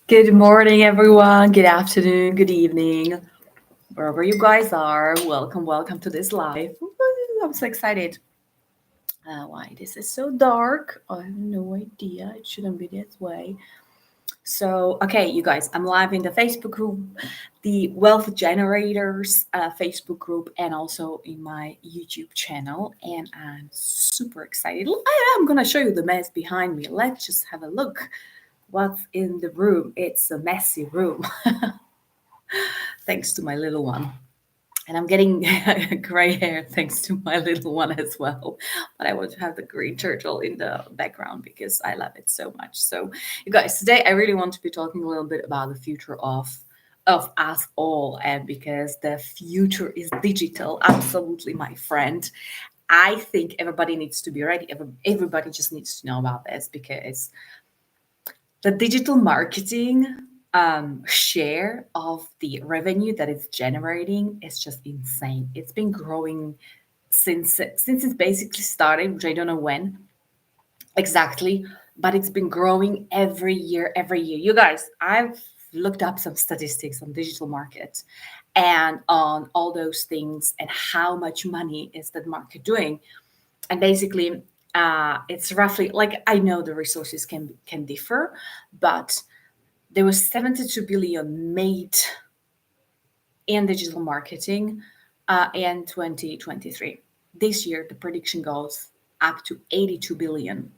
Good morning, everyone. Good afternoon, good evening, wherever you guys are. Welcome to this live. I'm so excited. Why this is so dark? I have no idea. It shouldn't be this way. So, okay, you guys, I'm live in the Facebook group, the Wealth Generators Facebook group, and also in my YouTube channel. And I'm super excited. I'm gonna show you the mess behind me. Let's just have a look. What's in the room? It's a messy room. Thanks to my little one. And I'm getting gray hair thanks to my little one as well. But I want to have the green turtle in the background because I love it so much. So, you guys, today I really want to be talking a little bit about the future of us all, and because the future is digital, absolutely, my friend. I think everybody needs to be ready. Everybody just needs to know about this because the digital marketing share of the revenue that it's generating is just insane. It's been growing since it's basically started, which I don't know when exactly, but it's been growing every year, every year. You guys, I've looked up some statistics on digital market and on all those things and how much money is that market doing. And basically, it's roughly like, I know the resources can differ, but there was 72 billion made in digital marketing in 2023. This year, the prediction goes up to 82 billion.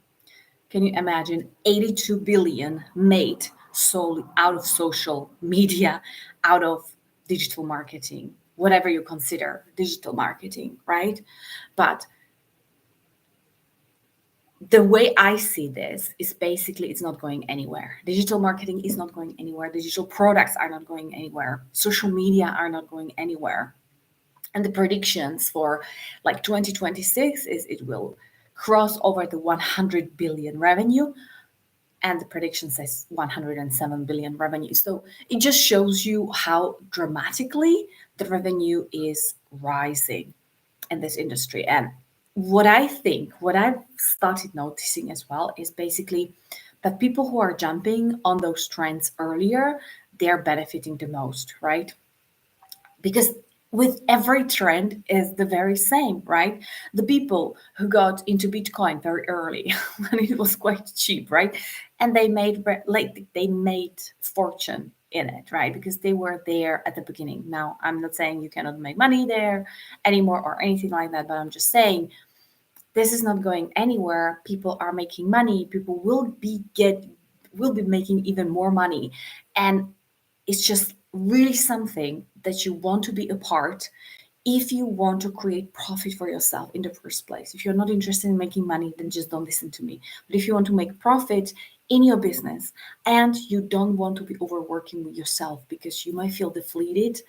Can you imagine 82 billion made solely out of social media, out of digital marketing, whatever you consider digital marketing, right? But the way I see this is basically it's not going anywhere. Digital marketing is not going anywhere. Digital products are not going anywhere. Social media are not going anywhere. And the predictions for like 2026 is it will cross over the 100 billion revenue, and the prediction says 107 billion revenue. So it just shows you how dramatically the revenue is rising in this industry. And what I've started noticing as well is basically that people who are jumping on those trends earlier, they're benefiting the most, right? Because with every trend is the very same, right? The people who got into Bitcoin very early when it was quite cheap, right? And they made fortune in it, right? Because they were there at the beginning. Now, I'm not saying you cannot make money there anymore or anything like that, but I'm just saying this is not going anywhere. People are making money. People will be making even more money, and it's just really something that you want to be a part if you want to create profit for yourself in the first place. If you're not interested in making money, then just don't listen to me. But if you want to make profit in your business and you don't want to be overworking with yourself because you might feel depleted,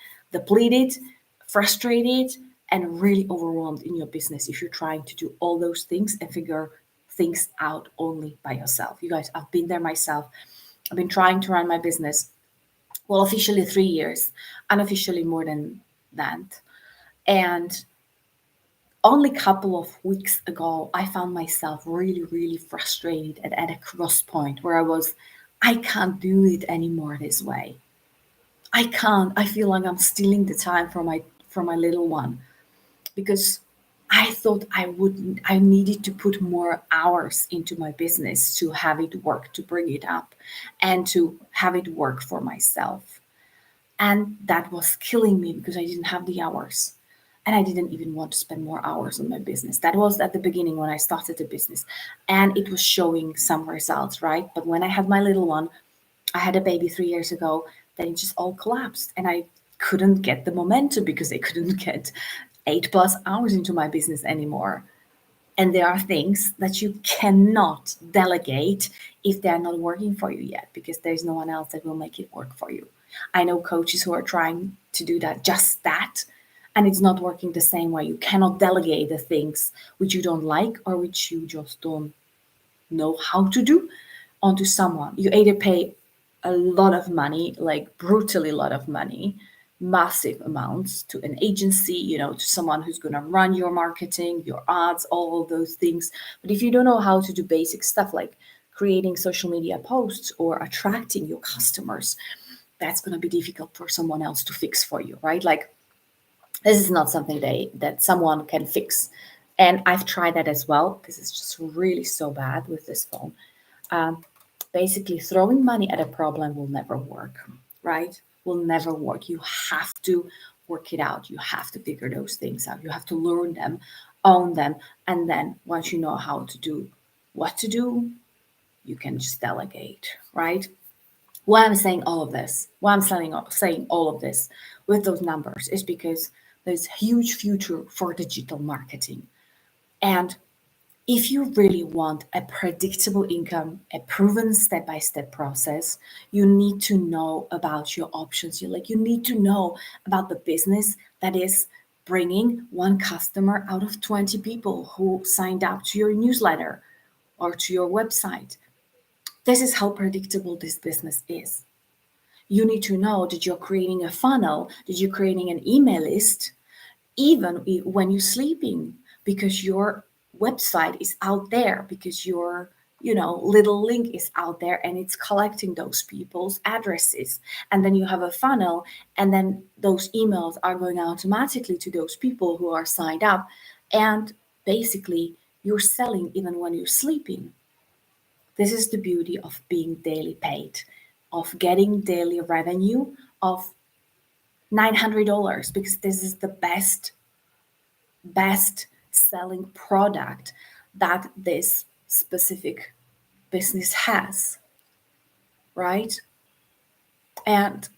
frustrated, and really overwhelmed in your business if you're trying to do all those things and figure things out only by yourself. You guys, I've been there myself. I've been trying to run my business, well, officially 3 years, unofficially more than that. And only a couple of weeks ago, I found myself really, really frustrated and at a cross point where I can't do it anymore this way. I can't. I feel like I'm stealing the time from my little one because I needed to put more hours into my business to have it work, to bring it up, and to have it work for myself. And that was killing me because I didn't have the hours. And I didn't even want to spend more hours on my business. That was at the beginning when I started the business. And it was showing some results, right? But when I had my little one, I had a baby 3 years ago, then it just all collapsed. And I couldn't get the momentum because I couldn't get 8+ hours into my business anymore. And there are things that you cannot delegate if they're not working for you yet, because there's no one else that will make it work for you. I know coaches who are trying to do that, just that, and it's not working the same way. You cannot delegate the things which you don't like or which you just don't know how to do onto someone. You either pay a lot of money, like brutally a lot of money, massive amounts to an agency, to someone who's going to run your marketing, your ads, all of those things. But if you don't know how to do basic stuff like creating social media posts or attracting your customers, that's going to be difficult for someone else to fix for you, right? Like, this is not something that someone can fix. And I've tried that as well. This is just really so bad with this phone. Basically, throwing money at a problem will never work, right? Will never work. You have to work it out. You have to figure those things out. You have to learn them, own them. And then once you know how to do what to do, you can just delegate, right? Why I'm saying all of this, why I'm saying all of this with those numbers is because there's huge future for digital marketing. And if you really want a predictable income, a proven step-by-step process, you need to know about your options. You need to know about the business that is bringing one customer out of 20 people who signed up to your newsletter or to your website. This is how predictable this business is. You need to know that you're creating a funnel, that you're creating an email list, even when you're sleeping, because your website is out there, because your little link is out there and it's collecting those people's addresses. And then you have a funnel, and then those emails are going automatically to those people who are signed up. And basically, you're selling even when you're sleeping. This is the beauty of being daily paid, of getting daily revenue of $900, because this is the best selling product that this specific business has, right? And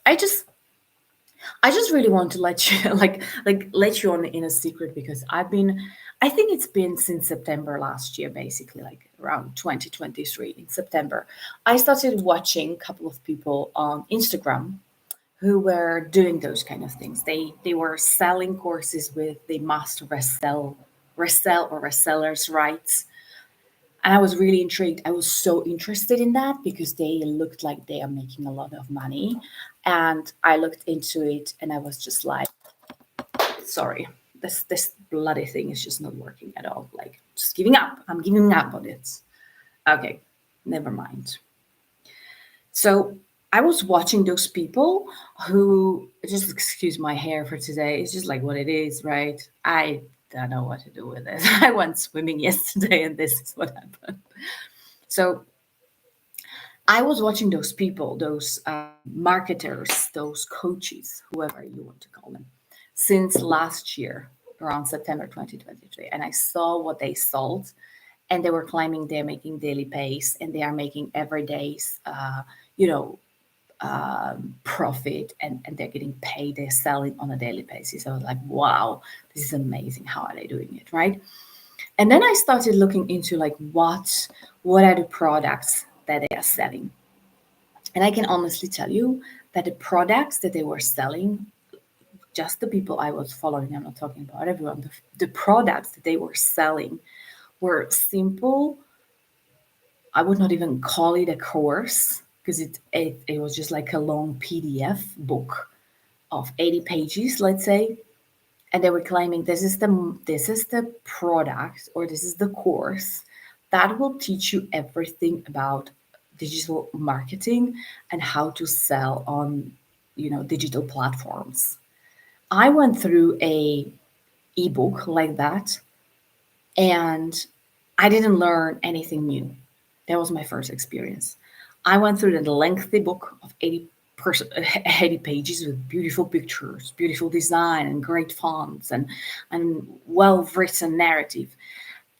I just really want to let you let you on in a secret, because I think it's been since September last year, basically, like around 2023 in September. I started watching a couple of people on Instagram who were doing those kind of things. They were selling courses with the must resell or resellers rights. And I was really intrigued. I was so interested in that because they looked like they are making a lot of money. And I looked into it and I was just like, sorry, this bloody thing is just not working at all. Like, just giving up. I'm giving up on it. Okay, never mind. So I was watching those people who, just excuse my hair for today. It's just like what it is, right? I don't know what to do with it. I went swimming yesterday and this is what happened. So I was watching those people, those marketers, those coaches, whoever you want to call them, since last year, around September 2023. And I saw what they sold, and they were claiming they're making daily pays and they are making every day's, profit, and they're getting paid, they're selling on a daily basis. I was like, wow, this is amazing. How are they doing it, right? And then I started looking into like what are the products that they are selling. And I can honestly tell you that the products that they were selling, just the people I was following, I'm not talking about everyone, the products that they were selling were simple. I would not even call it a course, because it was just like a long PDF book of 80 pages, let's say. And they were claiming this is the product, or this is the course that will teach you everything about digital marketing and how to sell on digital platforms. I went through a ebook like that, and I didn't learn anything new. That was my first experience. I went through the lengthy book of 80 pages with beautiful pictures, beautiful design, and great fonts, and well written narrative.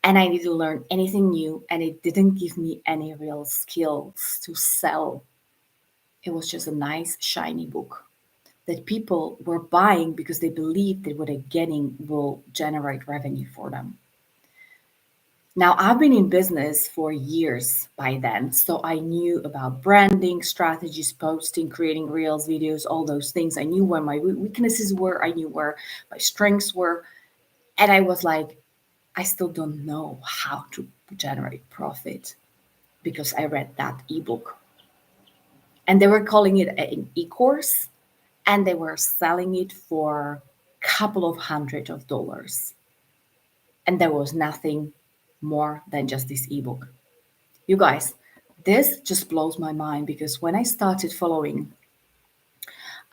And I didn't learn anything new, and it didn't give me any real skills to sell. It was just a nice, shiny book that people were buying because they believed that what they're getting will generate revenue for them. Now, I've been in business for years by then, so I knew about branding, strategies, posting, creating reels, videos, all those things. I knew where my weaknesses were, I knew where my strengths were, and I was like, I still don't know how to generate profit, because I read that ebook. And they were calling it an e-course, and they were selling it for a couple of hundred of dollars. And there was nothing more than just this ebook. You guys, this just blows my mind, because when I started following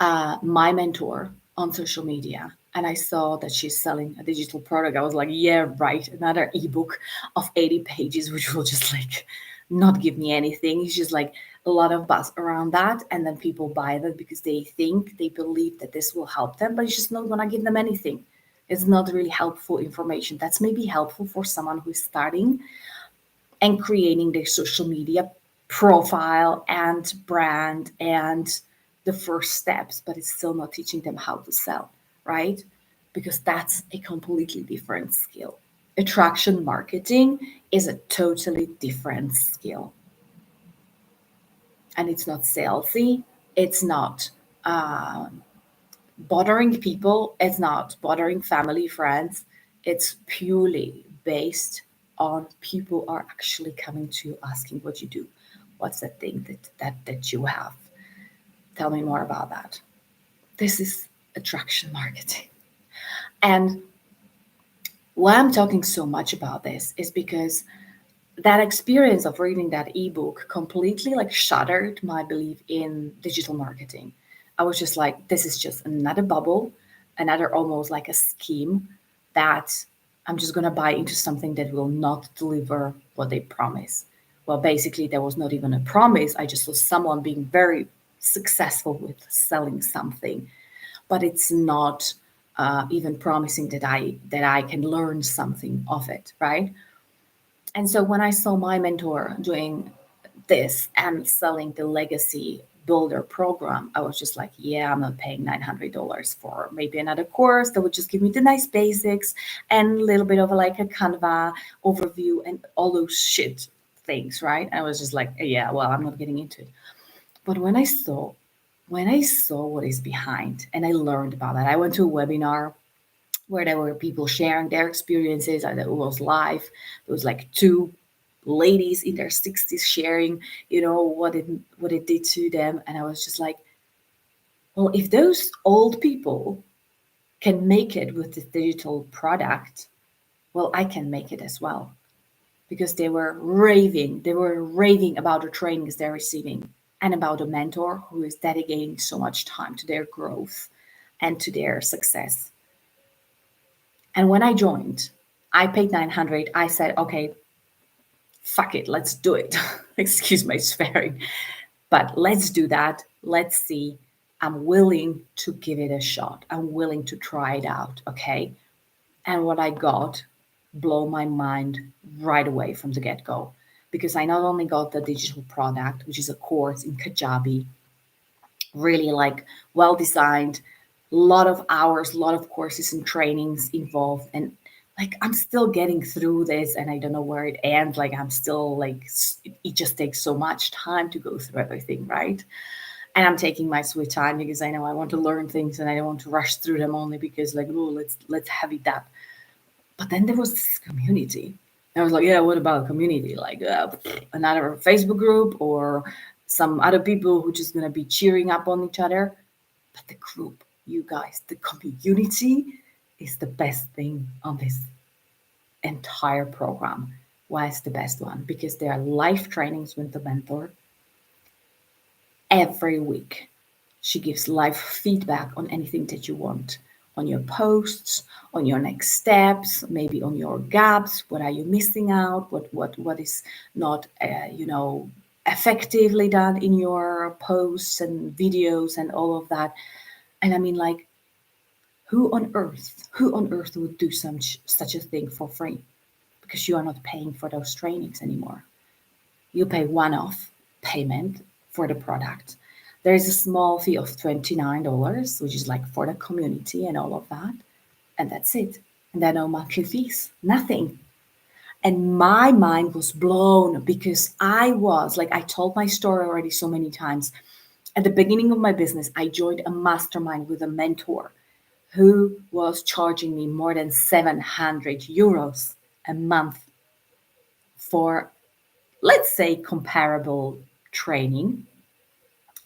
my mentor on social media and I saw that she's selling a digital product, I was like, yeah, right, another ebook of 80 pages, which will just like not give me anything. It's just like a lot of buzz around that. And then people buy that because they believe that this will help them, but it's just not going to give them anything. It's not really helpful information. That's maybe helpful for someone who's starting and creating their social media profile and brand and the first steps, but it's still not teaching them how to sell, right? Because that's a completely different skill. Attraction marketing is a totally different skill. And it's not salesy, it's not bothering people, it's not bothering family, friends. It's purely based on people are actually coming to you asking what you do. What's that thing that you have? Tell me more about that. This is attraction marketing. And why I'm talking so much about this is because that experience of reading that ebook completely like shattered my belief in digital marketing. I was just like, this is just another bubble, another almost like a scheme that I'm just going to buy into something that will not deliver what they promise. Well, basically, there was not even a promise. I just saw someone being very successful with selling something, but it's not even promising that I can learn something of it, right? And so when I saw my mentor doing this and selling the legacy builder program, I was just like, yeah, I'm not paying $900 for maybe another course that would just give me the nice basics and a little bit of like a Canva overview and all those shit things, right? I was just like, yeah, well, I'm not getting into it. But when I saw what is behind and I learned about that, I went to a webinar where there were people sharing their experiences. And it was live. It was like two ladies in their 60s sharing, what it did to them. And I was just like, well, if those old people can make it with the digital product, well, I can make it as well. Because they were raving about the trainings they're receiving and about a mentor who is dedicating so much time to their growth and to their success. And when I joined, I paid 900. I said, okay, fuck it, let's do it. Excuse my swearing, but let's do that. Let's see. I'm willing to give it a shot. I'm willing to try it out. Okay. And what I got blow my mind right away from the get go, because I not only got the digital product, which is a course in Kajabi, really like well designed, a lot of hours, a lot of courses and trainings involved. And like I'm still getting through this and I don't know where it ends. Like I'm still like it just takes so much time to go through everything, right? And I'm taking my sweet time because I know I want to learn things and I don't want to rush through them only because like, oh, let's have it that. But then there was this community. I was like, yeah, what about community? Like another Facebook group or some other people who just gonna be cheering up on each other. But the group, you guys, the community is the best thing on this entire program. Why is the best one? Because there are live trainings with the mentor every week. She gives live feedback on anything that you want, on your posts, on your next steps, maybe on your gaps. What are you missing out? What is not effectively done in your posts and videos and all of that? And I mean, like, who on earth would do such a thing for free? Because you are not paying for those trainings anymore. You pay one-off payment for the product. There is a small fee of $29, which is like for the community and all of that. And that's it. And there are no monthly fees, nothing. And my mind was blown because I was like, I told my story already so many times. At the beginning of my business, I joined a mastermind with a mentor who was charging me more than 700 euros a month for, let's say, comparable training.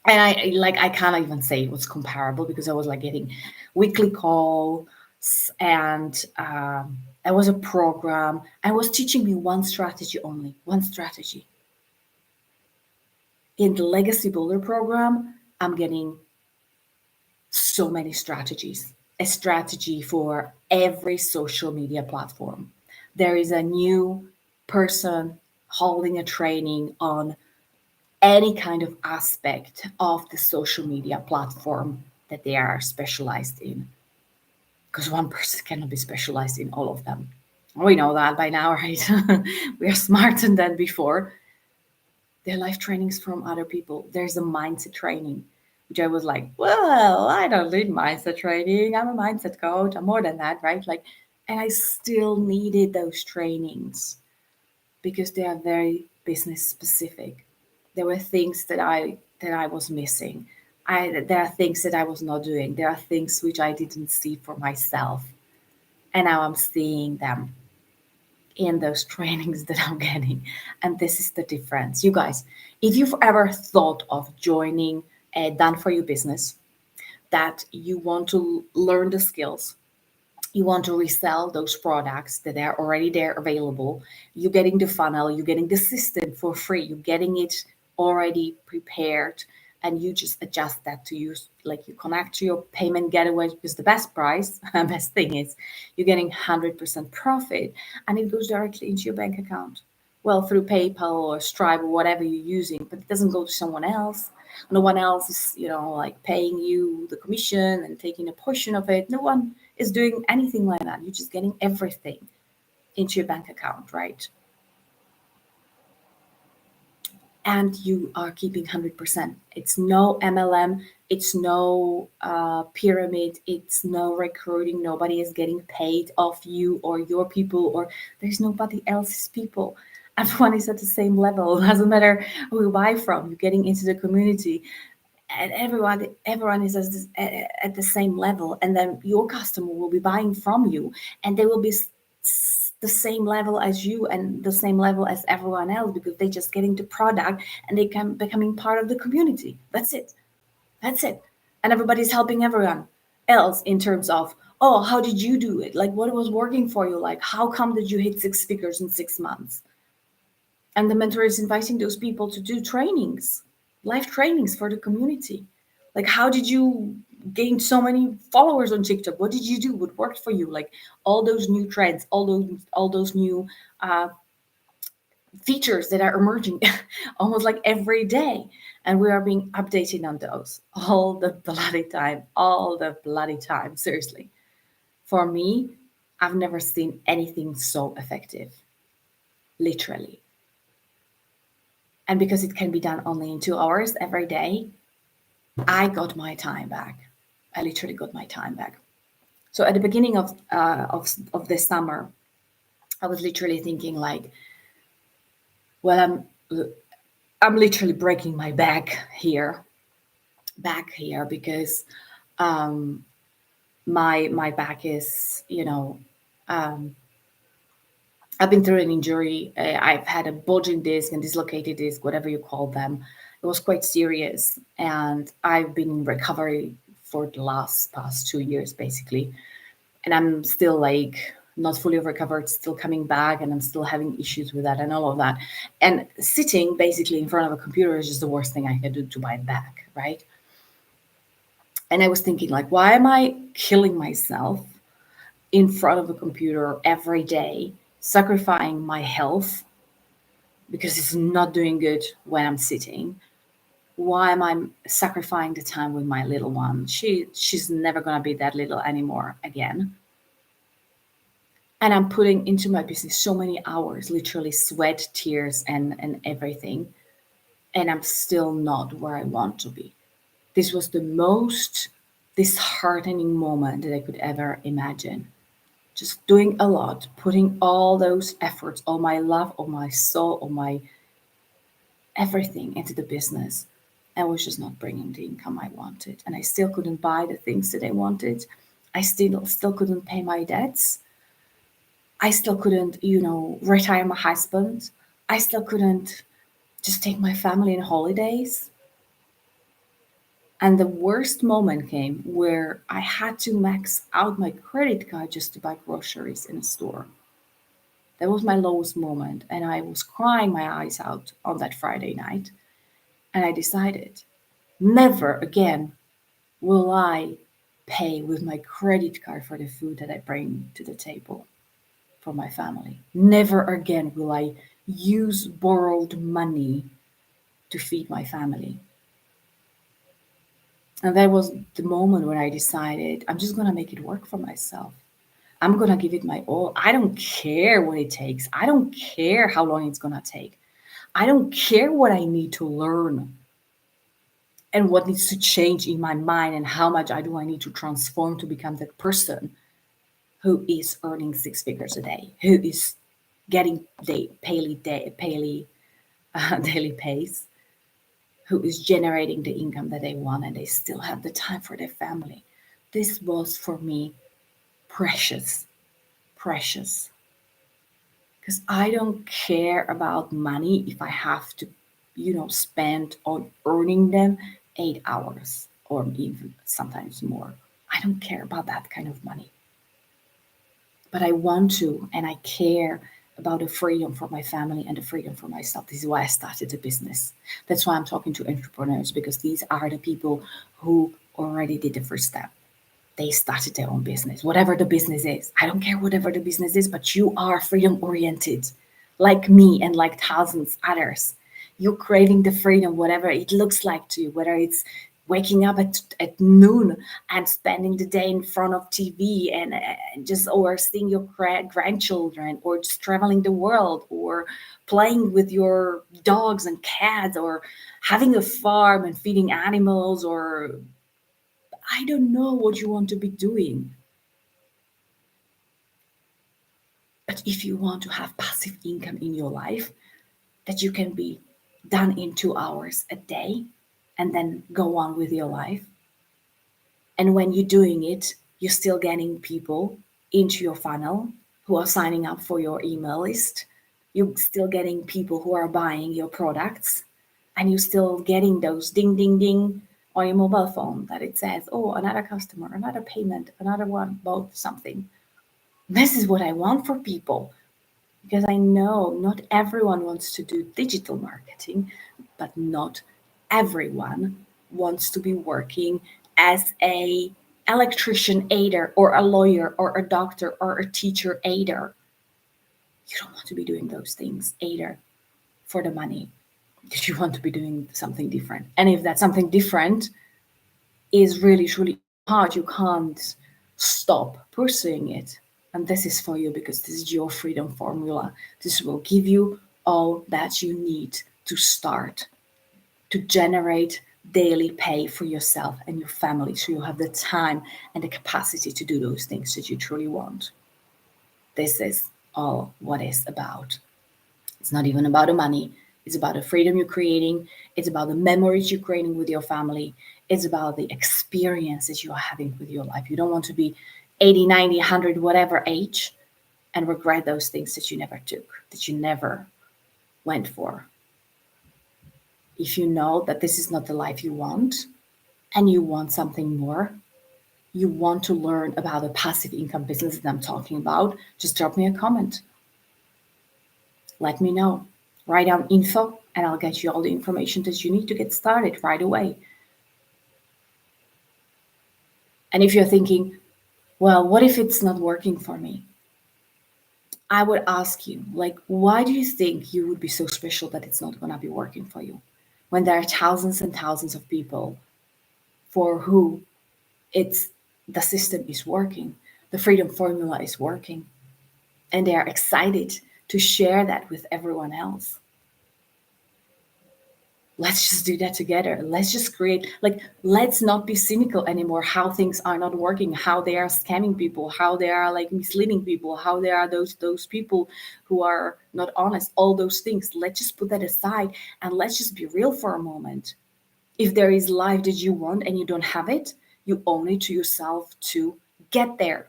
And I can't even say it was comparable because I was like getting weekly calls and it was a program. I was teaching me one strategy only, one strategy. In the Legacy Builder program, I'm getting so many strategies, a strategy for every social media platform. There is a new person holding a training on any kind of aspect of the social media platform that they are specialized in. Because one person cannot be specialized in all of them. We know that by now, right? We are smarter than before. Their life trainings from other people. There's a mindset training, which I was like, well, I don't need mindset training. I'm a mindset coach. I'm more than that, right? Like, and I still needed those trainings because they are very business specific. There were things that I was missing. There are things that I was not doing. There are things which I didn't see for myself, and now I'm seeing them in those trainings that I'm getting. And this is the difference. You guys, if you've ever thought of joining a done for you business, that you want to learn the skills, you want to resell those products that are already there available, you're getting the funnel, you're getting the system for free, you're getting it already prepared, and you just adjust that to use, like you connect to your payment gateway, because the best price best thing is you're getting 100% profit, and it goes directly into your bank account, well, through PayPal or Stripe or whatever you're using, but it doesn't go to someone else. No one else is, like paying you the commission and taking a portion of it. No one is doing anything like that. You're just getting everything into your bank account, right? And you are keeping 100%. It's no MLM, it's no pyramid, it's no recruiting. Nobody is getting paid off you or your people, or there's nobody else's people. Everyone is at the same level. It doesn't matter who you buy from. You're getting into the community, and everyone is at the same level. And then your customer will be buying from you, and they will be the same level as you and the same level as everyone else, because they're just getting the product and they can becoming part of the community. That's it. And everybody's helping everyone else in terms of, oh, how did you do it, like what was working for you, like how come did you hit 6 figures in 6 months. And the mentor is inviting those people to do trainings, live trainings for the community. Like, how did you gain so many followers on TikTok? What did you do? What worked for you? Like all those new trends, all those new features that are emerging almost like every day. And we are being updated on those all the bloody time. Seriously. For me, I've never seen anything so effective. Literally. And because it can be done only in 2 hours every day, I got my time back. I literally got my time back. So at the beginning of this summer, I was literally thinking like, well, I'm literally breaking my back here, because my back is, I've been through an injury. I've had a bulging disc and dislocated disc, whatever you call them. It was quite serious, and I've been in recovery for the past 2 years, basically. And I'm still like not fully recovered, still coming back, and I'm still having issues with that and all of that. And sitting basically in front of a computer is just the worst thing I can do to my back, right? And I was thinking, like, why am I killing myself in front of a computer every day, sacrificing my health because it's not doing good when I'm sitting? Why am I sacrificing the time with my little one? She's never gonna be that little anymore again. And I'm putting into my business so many hours, literally sweat, tears, and everything. And I'm still not where I want to be. This was the most disheartening moment that I could ever imagine. Just doing a lot, putting all those efforts, all my love, all my soul, all my everything into the business. I was just not bringing the income I wanted. And I still couldn't buy the things that I wanted. I still couldn't pay my debts. I still couldn't, retire my husband. I still couldn't just take my family on holidays. And the worst moment came where I had to max out my credit card just to buy groceries in a store. That was my lowest moment. And I was crying my eyes out on that Friday night. And I decided never again will I pay with my credit card for the food that I bring to the table for my family. Never again will I use borrowed money to feed my family. And that was the moment when I decided I'm just going to make it work for myself. I'm going to give it my all. I don't care what it takes. I don't care how long it's going to take. I don't care what I need to learn and what needs to change in my mind and how much I need to transform to become that person who is earning six figures a day, who is getting daily pays, who is generating the income that they want, and they still have the time for their family. This was for me precious, precious. Because I don't care about money if I have to, spend on earning them 8 hours or even sometimes more. I don't care about that kind of money. But I want to, and I care about the freedom for my family and the freedom for myself. This is why I started a business. That's why I'm talking to entrepreneurs, because these are the people who already did the first step. They started their own business, whatever the business is. I don't care whatever the business is, but you are freedom oriented, like me and like thousands others. You're craving the freedom, whatever it looks like to you, whether it's waking up at noon and spending the day in front of TV and just or seeing your grandchildren, or just traveling the world, or playing with your dogs and cats, or having a farm and feeding animals, or I don't know what you want to be doing. But if you want to have passive income in your life, that you can be done in 2 hours a day and then go on with your life. And when you're doing it, you're still getting people into your funnel who are signing up for your email list. You're still getting people who are buying your products, and you're still getting those ding, ding, ding on your mobile phone that it says, oh, another customer, another payment, another one bought something. This is what I want for people, because I know not everyone wants to do digital marketing, but not everyone wants to be working as a electrician aider or a lawyer or a doctor or a teacher aider. You don't want to be doing those things aider for the money, because you want to be doing something different. And if that something different is really truly hard, you can't stop pursuing it. And this is for you, because this is your freedom formula. This will give you all that you need to start to generate daily pay for yourself and your family, so you have the time and the capacity to do those things that you truly want. This is all what it's about. It's not even about the money. It's about the freedom you're creating. It's about the memories you're creating with your family. It's about the experiences you're having with your life. You don't want to be 80, 90, 100, whatever age, and regret those things that you never took, that you never went for. If you know that this is not the life you want and you want something more, you want to learn about the passive income business that I'm talking about, just drop me a comment. Let me know. Write down info and I'll get you all the information that you need to get started right away. And if you're thinking, well, what if it's not working for me? I would ask you, like, why do you think you would be so special that it's not going to be working for you? When there are thousands and thousands of people for who it's the system is working, the freedom formula is working, and they are excited to share that with everyone else. Let's just do that together. Let's just create, like, let's not be cynical anymore how things are not working, how they are scamming people, how they are like misleading people, how there are those people who are not honest, all those things. Let's just put that aside and let's just be real for a moment. If there is life that you want and you don't have it, you owe it to yourself to get there,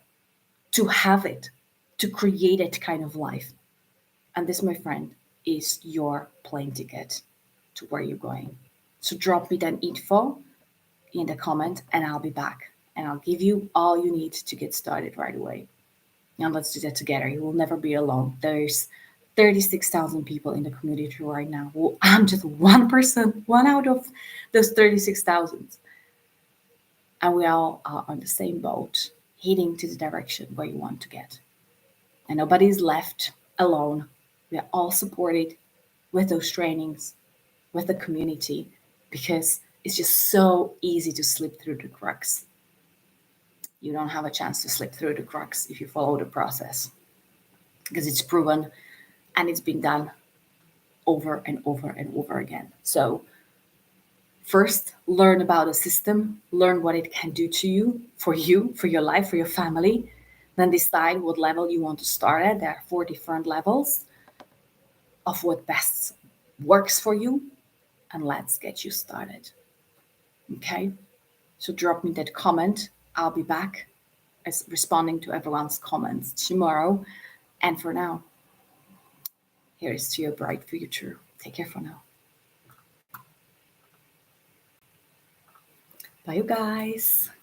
to have it, to create that kind of life. And this, my friend, is your plane ticket to where you're going. So drop me that info in the comment and I'll be back. And I'll give you all you need to get started right away. And let's do that together. You will never be alone. There's 36,000 people in the community right now. Well, I'm just one person, one out of those 36,000. And we all are on the same boat, heading to the direction where you want to get. And nobody's left alone. We are all supported with those trainings, with the community, because it's just so easy to slip through the cracks. You don't have a chance to slip through the cracks if you follow the process, because it's proven and it's been done over and over and over again. So first, learn about a system, learn what it can do to you, for your life, for your family. Then decide what level you want to start at. There are 4 different levels of what best works for you, and let's get you started. Okay? So drop me that comment. I'll be back as responding to everyone's comments tomorrow. And for now, here is to your bright future. Take care for now. Bye, you guys.